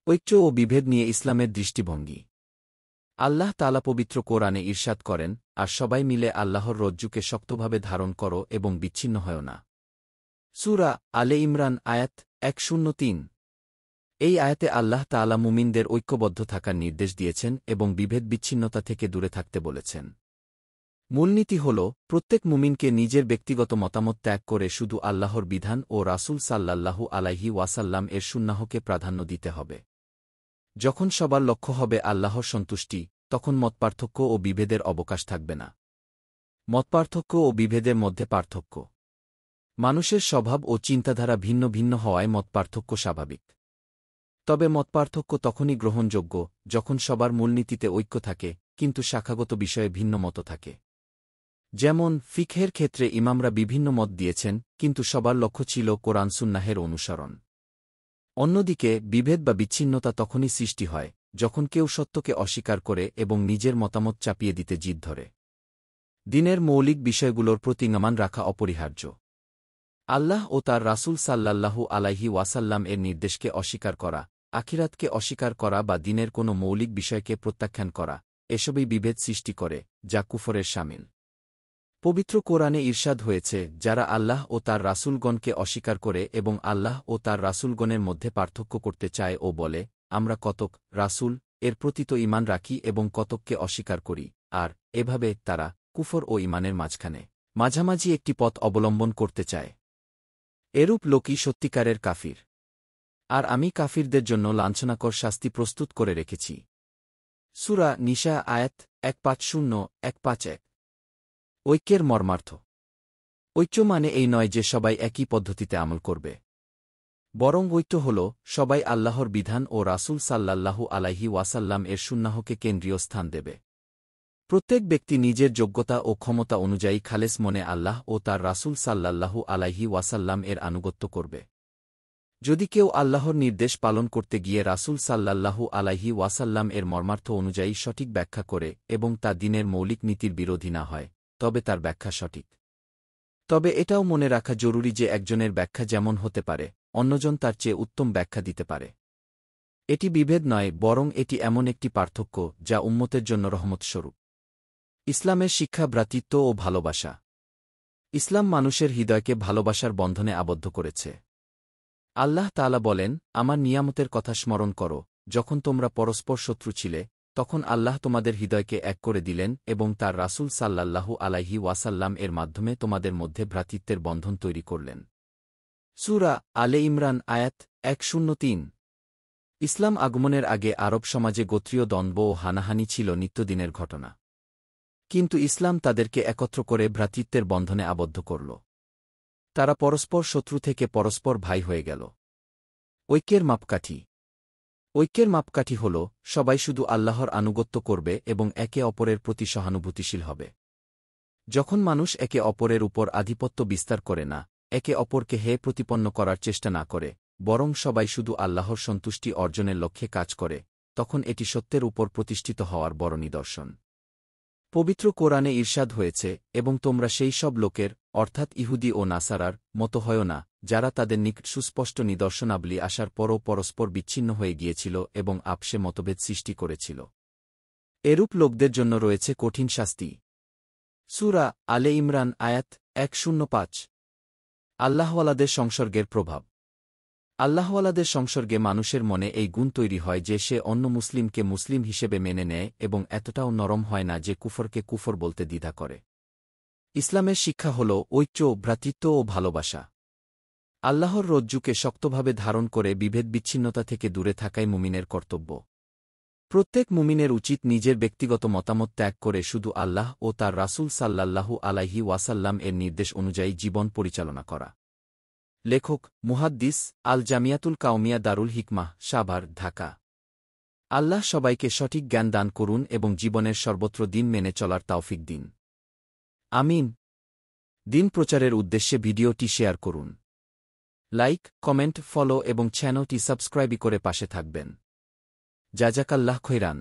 ঐক্য ও বিভেদ নিয়ে ইসলামের দৃষ্টিভঙ্গি। আল্লাহ তাআলা পবিত্র কোরআনে ইরশাদ করেন, আর সবাই মিলে আল্লাহর রজ্জুকে শক্তভাবে ধারণ করো এবং বিচ্ছিন্ন হয় না। সূরা আলে ইমরান আয়াত 103। এই আয়াতে আল্লাহ তাআলা মুমিনদের ঐক্যবদ্ধ থাকার নির্দেশ দিয়েছেন এবং বিভেদ বিচ্ছিন্নতা থেকে দূরে থাকতে বলেছেন। মূলনীতি হল, প্রত্যেক মুমিনকে নিজের ব্যক্তিগত মতামত ত্যাগ করে শুধু আল্লাহর বিধান ও রাসূল সাল্লাল্লাহু আলাইহি ওয়াসাল্লাম এর সুন্নাহকে প্রাধান্য দিতে হবে। যখন সবার লক্ষ্য হবে আল্লাহর সন্তুষ্টি, তখন মতপার্থক্য ও বিভেদের অবকাশ থাকবে না। মতপার্থক্য ও বিভেদের মধ্যে পার্থক্য। মানুষের স্বভাব ও চিন্তাধারা ভিন্ন ভিন্ন হওয়ায় মতপার্থক্য স্বাভাবিক। তবে মতপার্থক্য তখনই গ্রহণযোগ্য যখন সবার মূলনীতিতে ঐক্য থাকে, কিন্তু শাখাগত বিষয়ে ভিন্ন মত থাকে। যেমন, ফিকহের ক্ষেত্রে ইমামরা বিভিন্ন মত দিয়েছেন, কিন্তু সবার লক্ষ্য ছিল কোরআন সুন্নাহের অনুসরণ। অন্যদিকে বিভেদ বা বিচ্ছিন্নতা তখনই সৃষ্টি হয় যখন কেউ সত্যকে অস্বীকার করে এবং নিজের মতামত চাপিয়ে দিতে জিদ ধরে। দ্বীনের মৌলিক বিষয়গুলোর প্রতি ঈমান রাখা অপরিহার্য। আল্লাহ ও তার রাসূল সাল্লাল্লাহু আলাইহি ওয়াসাল্লাম এর নির্দেশকে অস্বীকার করা, আখিরাতকে অস্বীকার করা বা দ্বীনের কোনো মৌলিক বিষয়কে প্রত্যাখ্যান করা, এসবই বিভেদ সৃষ্টি করে, যা কুফরের শামিল। পবিত্র কোরআনে ইরশাদ হয়েছে, যারা আল্লাহ ও তার রাসূলগণকে অস্বীকার করে এবং আল্লাহ ও তার রাসূলগণের মধ্যে পার্থক্য করতে চায় ও বলে, আমরা কতক রাসূল এর প্রতি তো ঈমান রাখি এবং কতককে অস্বীকার করি, আর এভাবে তারা কুফর ও ঈমানের মাঝখানে মাঝামাঝি একটি পথ অবলম্বন করতে চায়। এরূপ লোকই সত্যিকারের কাফির। আর আমি কাফিরদের জন্য লাঞ্ছনাকর শাস্তি প্রস্তুত করে রেখেছি। সূরা নিসা আয়াত 150-151। ঐক্যের মর্মার্থ। ঐক্য মানে এই নয় যে সবাই একই পদ্ধতিতে আমল করবে। বরং ঐক্য হল, সবাই আল্লাহর বিধান ও রাসূল সাল্লাল্লাহু আলাইহি ওয়াসাল্লাম এর সুন্নাহকে কেন্দ্রীয় স্থান দেবে। প্রত্যেক ব্যক্তি নিজের যোগ্যতা ও ক্ষমতা অনুযায়ী খালেস মনে আল্লাহ ও তার রাসূল সাল্লাল্লাহু আলাইহি ওয়াসাল্লাম এর আনুগত্য করবে। যদি কেউ আল্লাহর নির্দেশ পালন করতে গিয়ে রাসূল সাল্লাল্লাহু আলাইহি ওয়াসাল্লাম এর মর্মার্থ অনুযায়ী সঠিক ব্যাখ্যা করে এবং তা দ্বীনের মৌলিক নীতির বিরোধী না হয়, তবে তার ব্যাখ্যা সঠিক। তবে এটাও মনে রাখা জরুরি যে একজনের ব্যাখ্যা যেমন হতে পারে, অন্যজন তার চেয়ে উত্তম ব্যাখ্যা দিতে পারে। এটি বিভেদ নয়, বরং এটি এমন একটি পার্থক্য যা উম্মতের জন্য রহমতস্বরূপ। ইসলামের শিক্ষা ভ্রাতৃত্ব ও ভালোবাসা। ইসলাম মানুষের হৃদয়কে ভালোবাসার বন্ধনে আবদ্ধ করেছে। আল্লাহ তাআলা বলেন, আমার নিয়ামতের কথা স্মরণ করো, যখন তোমরা পরস্পর শত্রু ছিলে, তখন আল্লাহ তোমাদের হৃদয়কে এক করে দিলেন এবং তার রাসূল সাল্লাল্লাহু আলাইহি ওয়াসাল্লাম এর মাধ্যমে তোমাদের মধ্যে ভ্রাতৃত্বের বন্ধন তৈরি করলেন। সূরা আলে ইমরান আয়াত 103। ইসলাম আগমনের আগে আরব সমাজে গোত্রীয় দ্বন্দ্ব ও হানাহানি ছিল নিত্যদিনের ঘটনা। কিন্তু ইসলাম তাদেরকে একত্র করে ভ্রাতৃত্বের বন্ধনে আবদ্ধ করল। তারা পরস্পর শত্রু থেকে পরস্পর ভাই হয়ে গেল। ঐক্যের মাপকাঠি। ঐক্যের মাপকাঠি হল, সবাই শুধু আল্লাহর আনুগত্য করবে এবং একে অপরের প্রতি সহানুভূতিশীল হবে। যখন মানুষ একে অপরের উপর আধিপত্য বিস্তার করে না, একে অপরকে প্রতিপন্ন করার চেষ্টা না করে, বরং সবাই শুধু আল্লাহর সন্তুষ্টি অর্জনের লক্ষ্যে কাজ করে, তখন এটি সত্যের উপর প্রতিষ্ঠিত হওয়ার বড় নিদর্শন। পবিত্র কোরআনে ইরশাদ হয়েছে, এবং তোমরা সেই সব লোকের, অর্থাৎ ইহুদি ও নাসারার মতো হয় না, যারা তাদের নিকট সুস্পষ্ট নিদর্শনাবলী আসার পরও পরস্পর বিচ্ছিন্ন হয়ে গিয়েছিল এবং আপসে মতভেদ সৃষ্টি করেছিল। এরূপ লোকদের জন্য রয়েছে কঠিন শাস্তি। সূরা আলে ইমরান আয়াত 105। আল্লাহওয়ালাদের সংসর্গের প্রভাব। আল্লাহওয়ালাদের সংসর্গে মানুষের মনে এই গুণ তৈরি হয় যে সে অন্য মুসলিমকে মুসলিম হিসেবে মেনে নেয় এবং এতটাও নরম হয় না যে কুফরকে কুফর বলতে দ্বিধা করে। ইসলামের শিক্ষা হল ঐক্য, ভ্রাতৃত্ব ও ভালোবাসা। আল্লাহর রজ্জুকে শক্তভাবে ধারণ করে বিভেদ বিচ্ছিন্নতা থেকে দূরে থাকাই মুমিনের কর্তব্য। প্রত্যেক মুমিনের উচিত নিজের ব্যক্তিগত মতামত ত্যাগ করে শুধু আল্লাহ ও তার রাসূল সাল্লাল্লাহু আলাইহি ওয়াসাল্লাম এর নির্দেশ অনুযায়ী জীবন পরিচালনা করা। লেখক মুহাদ্দিস, আল জামিয়াতুল কাওমিয়া দারুল হিকমাহ, সাভার, ঢাকা। আল্লাহ সবাইকে সঠিক জ্ঞান দান করুন এবং জীবনের সর্বত্র দিন মেনে চলার তৌফিক দিন। আমিন। দিন প্রচারের উদ্দেশ্যে ভিডিওটি শেয়ার করুন। লাইক, কমেন্ট, ফলো এবং চ্যানেলটি সাবস্ক্রাইব করে পাশে থাকবেন। জাযাকাল্লাহ খৈরান।